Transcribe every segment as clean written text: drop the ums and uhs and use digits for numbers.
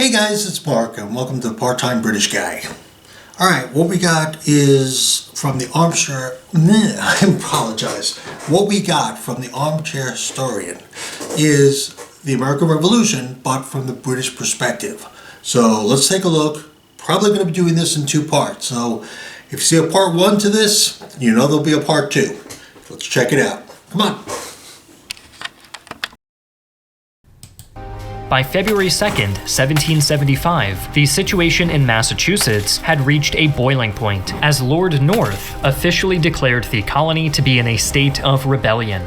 Hey guys, it's Mark and welcome to Part-Time British Guy. Alright, what we got is from the Armchair... I apologize. What we got from the Armchair Historian is the American Revolution, but from the British perspective. So let's take a look. Probably going to be doing this in two parts. So if you see a part one to this, you know there'll be a part two. Let's check it out. Come on. By February 2nd, 1775, the situation in Massachusetts had reached a boiling point as Lord North officially declared the colony to be in a state of rebellion.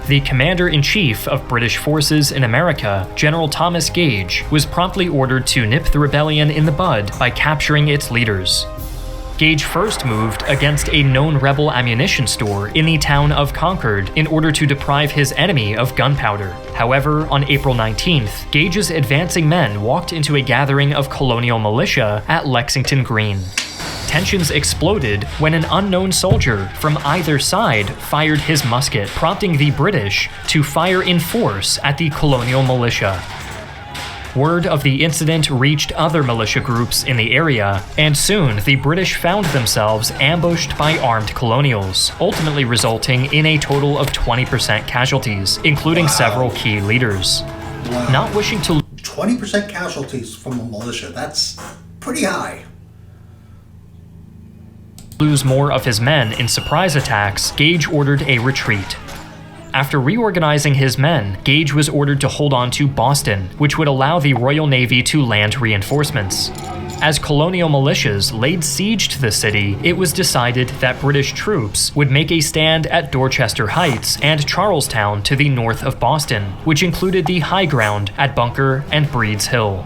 The Commander-in-Chief of British forces in America, General Thomas Gage, was promptly ordered to nip the rebellion in the bud by capturing its leaders. Gage first moved against a known rebel ammunition store in the town of Concord in order to deprive his enemy of gunpowder. However, on April 19th, Gage's advancing men walked into a gathering of colonial militia at Lexington Green. Tensions exploded when an unknown soldier from either side fired his musket, prompting the British to fire in force at the colonial militia. Word of the incident reached other militia groups in the area, and soon the British found themselves ambushed by armed colonials, ultimately resulting in a total of 20% casualties, including several key leaders. Not wishing to 20% casualties from a militia, that's pretty high. Lose more of his men in surprise attacks, Gage ordered a retreat. After reorganizing his men, Gage was ordered to hold on to Boston, which would allow the Royal Navy to land reinforcements. As colonial militias laid siege to the city, it was decided that British troops would make a stand at Dorchester Heights and Charlestown to the north of Boston, which included the high ground at Bunker and Breed's Hill.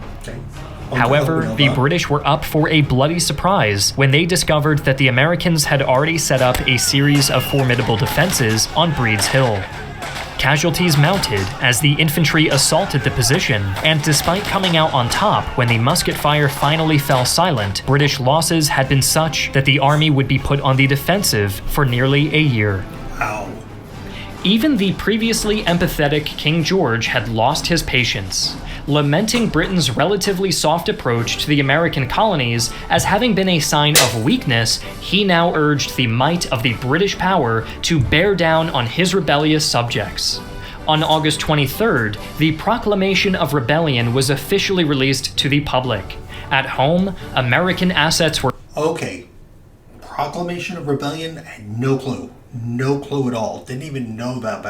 However, the British were up for a bloody surprise when they discovered that the Americans had already set up a series of formidable defenses on Breed's Hill. Casualties mounted as the infantry assaulted the position, and despite coming out on top when the musket fire finally fell silent, British losses had been such that the army would be put on the defensive for nearly a year. Wow. Even the previously empathetic King George had lost his patience. Lamenting Britain's relatively soft approach to the American colonies as having been a sign of weakness, he now urged the might of the British power to bear down on his rebellious subjects. On August 23rd, the Proclamation of Rebellion was officially released to the public. At home, American assets were... Okay, Proclamation of Rebellion, I had no clue. No clue at all. Didn't even know about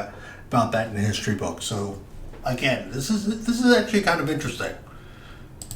that in the history book. So, again, this is actually kind of interesting.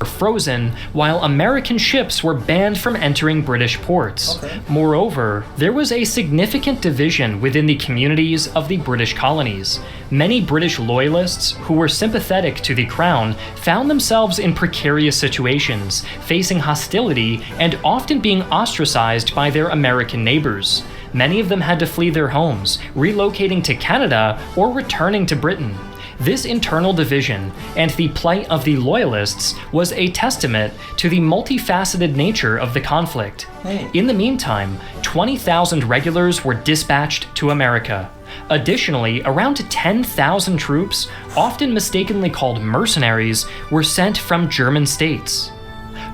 Frozen, while American ships were banned from entering British ports. Okay. Moreover, there was a significant division within the communities of the British colonies. Many British loyalists who were sympathetic to the Crown found themselves in precarious situations, facing hostility and often being ostracized by their American neighbors. Many of them had to flee their homes, relocating to Canada or returning to Britain. This internal division and the plight of the Loyalists was a testament to the multifaceted nature of the conflict. In the meantime, 20,000 regulars were dispatched to America. Additionally, around 10,000 troops, often mistakenly called mercenaries, were sent from German states.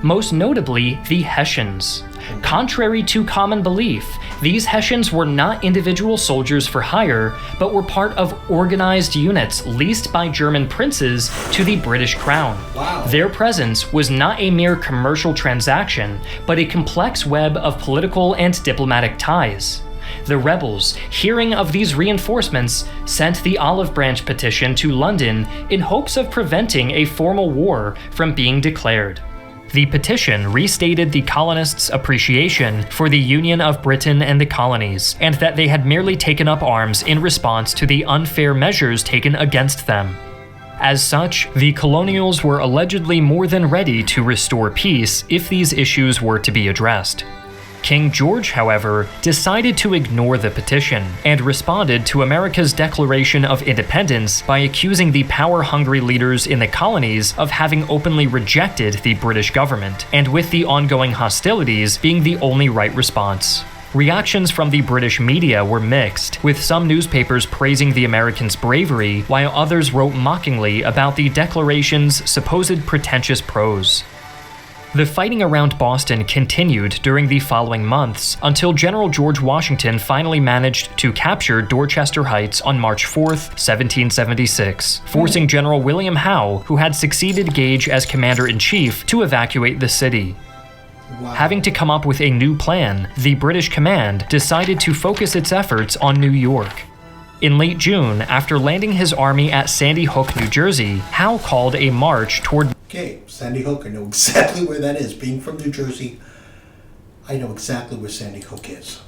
Most notably, the Hessians. Contrary to common belief, these Hessians were not individual soldiers for hire, but were part of organized units leased by German princes to the British Crown. Wow. Their presence was not a mere commercial transaction, but a complex web of political and diplomatic ties. The rebels, hearing of these reinforcements, sent the Olive Branch petition to London in hopes of preventing a formal war from being declared. The petition restated the colonists' appreciation for the Union of Britain and the colonies, and that they had merely taken up arms in response to the unfair measures taken against them. As such, the colonials were allegedly more than ready to restore peace if these issues were to be addressed. King George, however, decided to ignore the petition and responded to America's declaration of independence by accusing the power-hungry leaders in the colonies of having openly rejected the British government, and with the ongoing hostilities being the only right response. Reactions from the British media were mixed, with some newspapers praising the Americans' bravery, while others wrote mockingly about the declaration's supposed pretentious prose. The fighting around Boston continued during the following months until General George Washington finally managed to capture Dorchester Heights on March 4, 1776, forcing General William Howe, who had succeeded Gage as commander-in-chief, to evacuate the city. Wow. Having to come up with a new plan, the British command decided to focus its efforts on New York. In late June, after landing his army at Sandy Hook, New Jersey, Howe called a march toward... Okay, Sandy Hook, I know exactly where that is. Being from New Jersey, I know exactly where Sandy Hook is.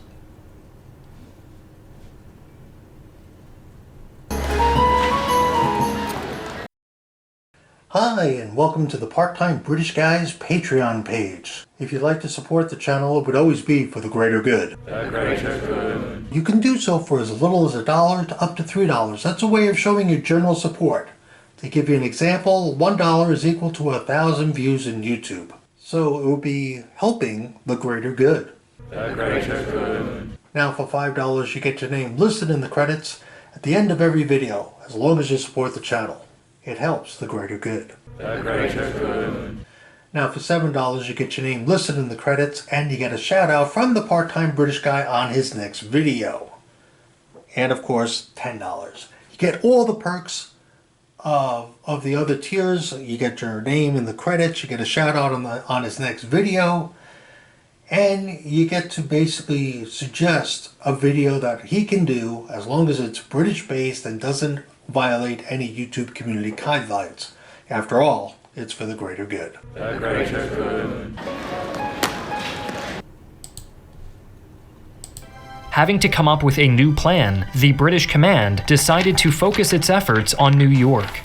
Hi, and welcome to the Part-Time British Guy's Patreon page. If you'd like to support the channel, it would always be for the greater good. The greater good. You can do so for as little as $1 to up to $3. That's a way of showing your general support. To give you an example, $1 is equal to 1,000 views in YouTube. So it would be helping the greater good. The greater good. Now for $5 you get your name listed in the credits at the end of every video, as long as you support the channel. It helps the greater good. The greater good. Now for $7 you get your name listed in the credits and you get a shout out from the Part-Time British Guy on his next video. And of course $10. You get all the perks of the other tiers. You get your name in the credits, you get a shout out on his next video, and you get to basically suggest a video that he can do as long as it's British based and doesn't violate any YouTube community guidelines. After all, it's for the greater good. The greater good. Having to come up with a new plan, the British command decided to focus its efforts on New York.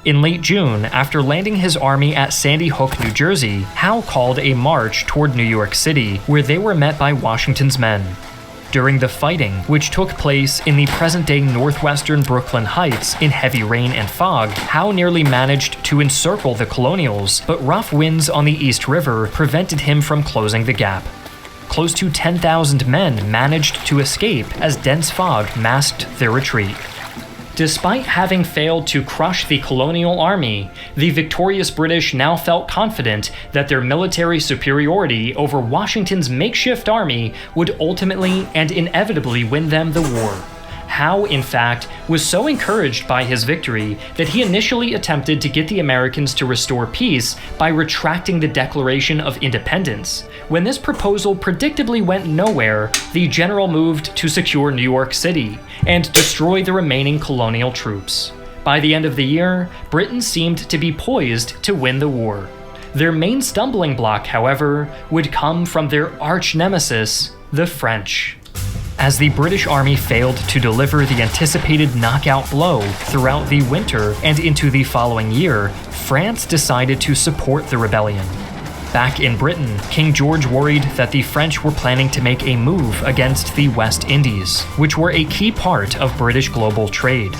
In late June, after landing his army at Sandy Hook, New Jersey, Howe called a march toward New York City, where they were met by Washington's men. During the fighting, which took place in the present-day northwestern Brooklyn Heights in heavy rain and fog, Howe nearly managed to encircle the Colonials, but rough winds on the East River prevented him from closing the gap. Close to 10,000 men managed to escape as dense fog masked their retreat. Despite having failed to crush the colonial army, the victorious British now felt confident that their military superiority over Washington's makeshift army would ultimately and inevitably win them the war. Howe, in fact, was so encouraged by his victory that he initially attempted to get the Americans to restore peace by retracting the Declaration of Independence. When this proposal predictably went nowhere, the general moved to secure New York City and destroy the remaining colonial troops. By the end of the year, Britain seemed to be poised to win the war. Their main stumbling block, however, would come from their arch-nemesis, the French. As the British Army failed to deliver the anticipated knockout blow throughout the winter and into the following year, France decided to support the rebellion. Back in Britain, King George worried that the French were planning to make a move against the West Indies, which were a key part of British global trade.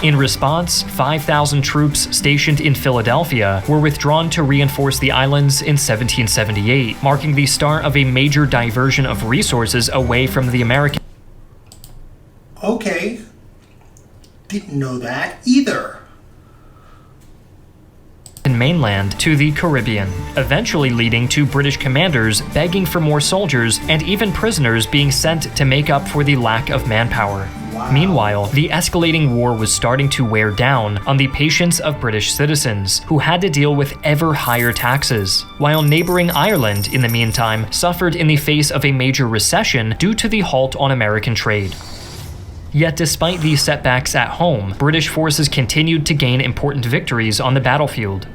In response, 5,000 troops stationed in Philadelphia were withdrawn to reinforce the islands in 1778, marking the start of a major diversion of resources away from the American Okay, didn't know that either. mainland to the Caribbean, eventually leading to British commanders begging for more soldiers and even prisoners being sent to make up for the lack of manpower. Wow. Meanwhile, the escalating war was starting to wear down on the patience of British citizens, who had to deal with ever higher taxes, while neighboring Ireland, in the meantime, suffered in the face of a major recession due to the halt on American trade. Yet despite these setbacks at home, British forces continued to gain important victories on the battlefield.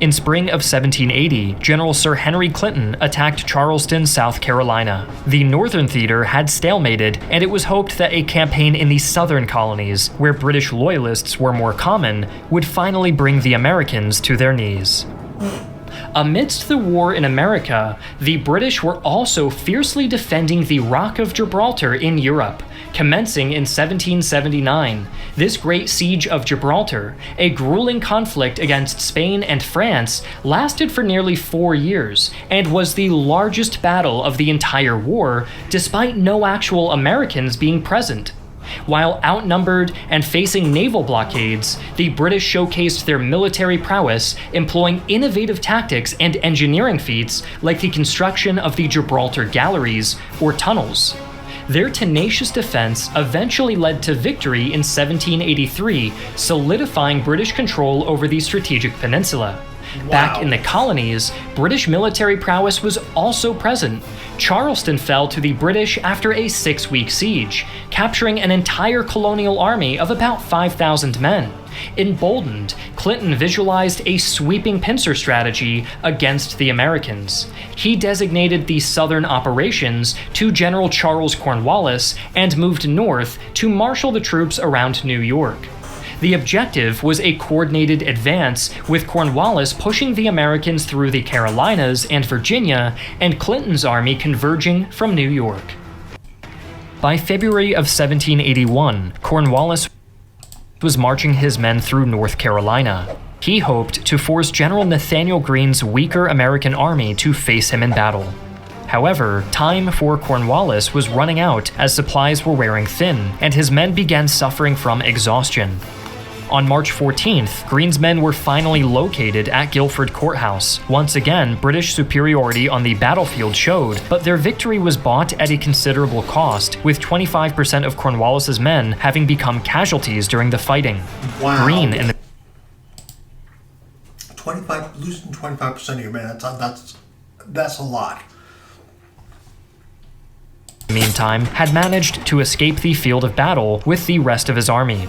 In spring of 1780, General Sir Henry Clinton attacked Charleston, South Carolina. The Northern Theater had stalemated, and it was hoped that a campaign in the southern colonies, where British loyalists were more common, would finally bring the Americans to their knees. Amidst the war in America, the British were also fiercely defending the Rock of Gibraltar in Europe, Commencing in 1779, this great siege of Gibraltar, a grueling conflict against Spain and France, lasted for nearly 4 years and was the largest battle of the entire war, despite no actual Americans being present. While outnumbered and facing naval blockades, the British showcased their military prowess, employing innovative tactics and engineering feats like the construction of the Gibraltar galleries, or tunnels. Their tenacious defense eventually led to victory in 1783, solidifying British control over the strategic peninsula. Wow. Back in the colonies, British military prowess was also present. Charleston fell to the British after a 6-week siege, capturing an entire colonial army of about 5,000 men. Emboldened, Clinton visualized a sweeping pincer strategy against the Americans. He designated the southern operations to General Charles Cornwallis and moved north to marshal the troops around New York. The objective was a coordinated advance, with Cornwallis pushing the Americans through the Carolinas and Virginia, and Clinton's army converging from New York. By February of 1781, Cornwallis was marching his men through North Carolina. He hoped to force General Nathanael Greene's weaker American army to face him in battle. However, time for Cornwallis was running out as supplies were wearing thin, and his men began suffering from exhaustion. On March 14th, Greene's men were finally located at Guilford Courthouse. Once again, British superiority on the battlefield showed, but their victory was bought at a considerable cost, with 25% of Cornwallis's men having become casualties during the fighting. Wow. Greene and the 25, losing 25% of your men, that's a lot. meantime, had managed to escape the field of battle with the rest of his army.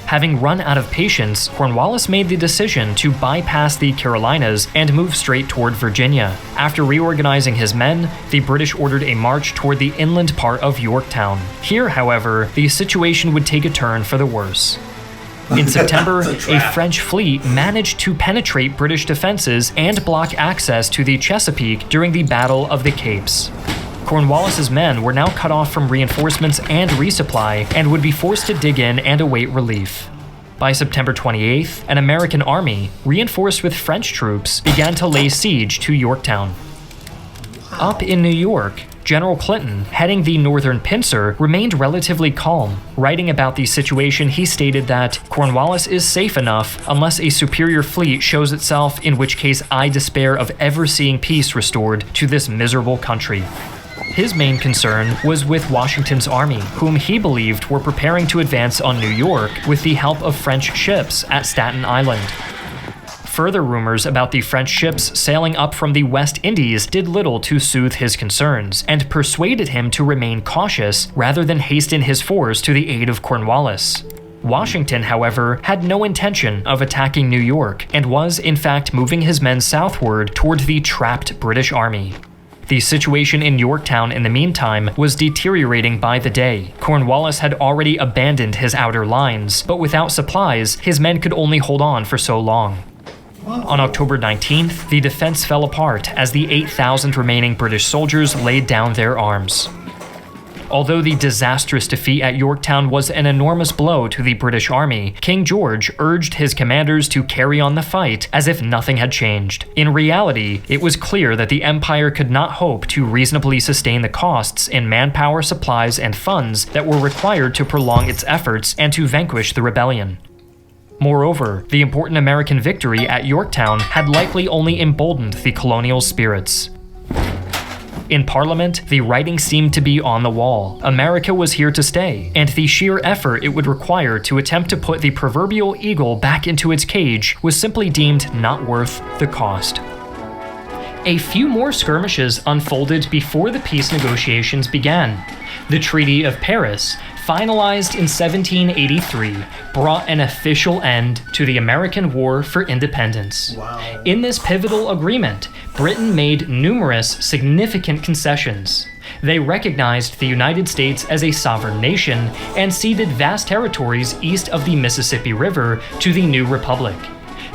Having run out of patience, Cornwallis made the decision to bypass the Carolinas and move straight toward Virginia. After reorganizing his men, the British ordered a march toward the inland part of Yorktown. Here, however, the situation would take a turn for the worse. In September, a French fleet managed to penetrate British defenses and block access to the Chesapeake during the Battle of the Capes. Cornwallis's men were now cut off from reinforcements and resupply and would be forced to dig in and await relief. By September 28th, an American army, reinforced with French troops, began to lay siege to Yorktown. Up in New York, General Clinton, heading the northern pincer, remained relatively calm. Writing about the situation, he stated that Cornwallis is safe enough unless a superior fleet shows itself, in which case I despair of ever seeing peace restored to this miserable country. His main concern was with Washington's army, whom he believed were preparing to advance on New York with the help of French ships at Staten Island. Further rumors about the French ships sailing up from the West Indies did little to soothe his concerns, and persuaded him to remain cautious rather than hasten his force to the aid of Cornwallis. Washington, however, had no intention of attacking New York, and was, in fact, moving his men southward toward the trapped British army. The situation in Yorktown in the meantime was deteriorating by the day. Cornwallis had already abandoned his outer lines, but without supplies, his men could only hold on for so long. On October 19th, the defense fell apart as the 8,000 remaining British soldiers laid down their arms. Although the disastrous defeat at Yorktown was an enormous blow to the British army, King George urged his commanders to carry on the fight as if nothing had changed. In reality, it was clear that the Empire could not hope to reasonably sustain the costs in manpower, supplies, and funds that were required to prolong its efforts and to vanquish the rebellion. Moreover, the important American victory at Yorktown had likely only emboldened the colonial spirits. In Parliament, the writing seemed to be on the wall. America was here to stay, and the sheer effort it would require to attempt to put the proverbial eagle back into its cage was simply deemed not worth the cost. A few more skirmishes unfolded before the peace negotiations began. The Treaty of Paris, finalized in 1783, brought an official end to the American War for Independence. Wow. In this pivotal agreement, Britain made numerous significant concessions. They recognized the United States as a sovereign nation and ceded vast territories east of the Mississippi River to the new republic.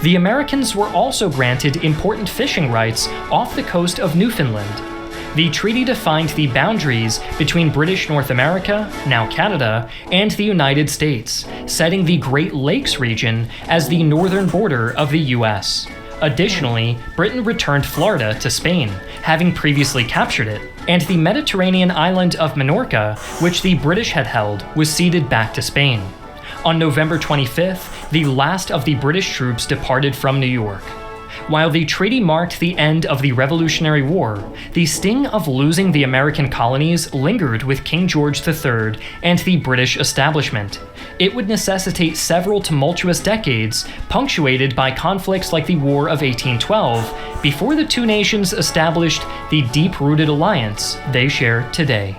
The Americans were also granted important fishing rights off the coast of Newfoundland. The treaty defined the boundaries between British North America, now Canada, and the United States, setting the Great Lakes region as the northern border of the US. Additionally, Britain returned Florida to Spain, having previously captured it, and the Mediterranean island of Minorca, which the British had held, was ceded back to Spain. On November 25th, the last of the British troops departed from New York. While the treaty marked the end of the Revolutionary War, the sting of losing the American colonies lingered with King George III and the British establishment. It would necessitate several tumultuous decades, punctuated by conflicts like the War of 1812, before the two nations established the deep-rooted alliance they share today.